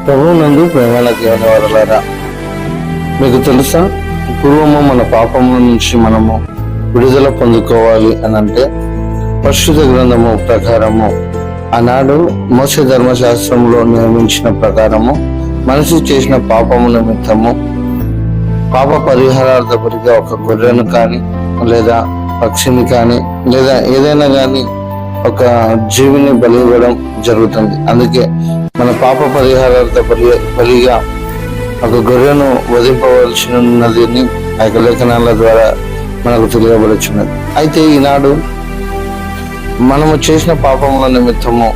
ప్రభువునందు ప్రేమల దేవుని వారలారా, మీకు తెలుసా, పూర్వము మన పాపముల నుంచి మనము విడుదల పొందుకోవాలి అని అంటే పరిశుద్ధ గ్రంథము ప్రకారము ఆనాడు మోసే ధర్మశాస్త్రంలో నియమించిన ప్రకారము మనిషి చేసిన పాపము నిమిత్తము పాప పరిహారార్థపరిగా ఒక గొర్రెను కానీ లేదా పక్షిని కానీ లేదా ఏదైనా కానీ ఒక జీవిని బలి ఇవ్వడం జరుగుతుంది. అందుకే మన పాప పరిహారార్థ బలిగా ఒక గొర్రెను వధింపవలసి ఉన్నదని ఆ యొక్క లేఖనాల ద్వారా మనకు తెలియబడుచున్నది. అయితే ఈనాడు మనము చేసిన పాపముల నిమిత్తము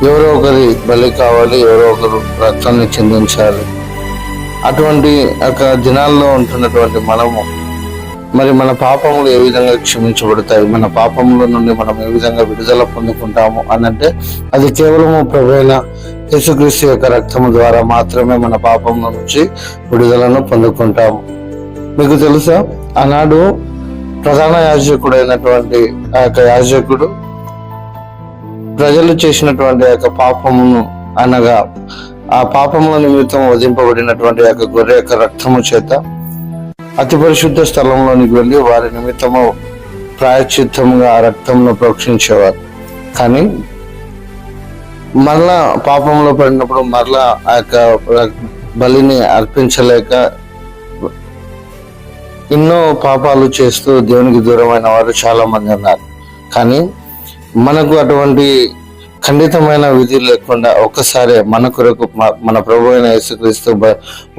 ఎవరో ఒకరి బలి కావాలి, ఎవరో ఒకరు రక్తాన్ని చెందించాలి. అటువంటి ఒక దినాల్లో ఉంటున్నటువంటి మనము మరి మన పాపములు ఏ విధంగా క్షమించబడతాయి, మన పాపముల నుండి మనం ఏ విధంగా విడుదల పొందుకుంటాము అనంటే అది కేవలము ప్రభువైన యేసుక్రీస్తు యొక్క రక్తము ద్వారా మాత్రమే మన పాపముల నుంచి విడుదలను పొందుకుంటాము. మీకు తెలుసా, ఆనాడు ప్రధాన యాజకుడు అయినటువంటి ఆ యొక్క యాజకుడు ప్రజలు చేసినటువంటి ఆ యొక్క పాపమును అనగా ఆ పాపముల నిమిత్తం వధింపబడినటువంటి ఆ యొక్క గొర్రె యొక్క రక్తము చేత అతి పరిశుద్ధ స్థలంలోనికి వెళ్ళి వారి నిమిత్తము ప్రాయశ్చిత్తముగా ఆ రక్తంను ప్రోక్షించేవారు. కానీ మరలా పాపంలో పడినప్పుడు మరలా ఆ యొక్క బలిని అర్పించలేక ఎన్నో పాపాలు చేస్తూ దేవునికి దూరమైన వారు చాలా మంది ఉన్నారు. కానీ మనకు అటువంటి ఖండితమైన విధి లేకుండా ఒక్కసారి మన కొరకు మన ప్రభు అయిన యేసుక్రీస్తు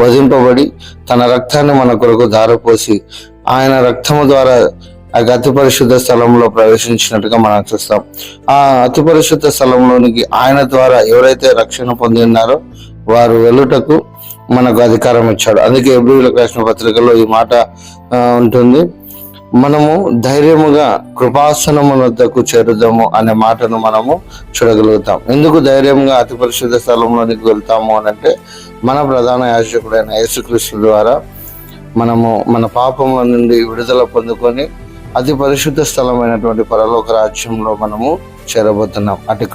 వధింపబడి తన రక్తాన్ని మన కొరకు ధారపోసి ఆయన రక్తము ద్వారా ఆ అతి పరిశుద్ధ స్థలంలో ప్రవేశించినట్టుగా మనం చూస్తాం. ఆ అతి పరిశుద్ధ స్థలంలోనికి ఆయన ద్వారా ఎవరైతే రక్షణ పొంది ఉన్నారో వారు వెళ్ళుటకు మనకు అధికారం ఇచ్చాడు. అందుకే హెబ్రీయులకు రాసిన పత్రికలో ఈ మాట ఉంటుంది, మనము ధైర్యముగా కృపాసనము వద్దకు చేరుదాము అనే మాటను మనము చూడగలుగుతాం. ఎందుకు ధైర్యంగా అతి పరిశుద్ధ స్థలంలోనికి వెళ్తాము అని అంటే మన ప్రధాన యాజకుడైన యేసుక్రీస్తు ద్వారా మనము మన పాపముల నుండి విడుదల పొందుకొని అతి పరిశుద్ధ స్థలమైనటువంటి పరలోక రాజ్యంలో మనము చేరబోతున్నాం. అటు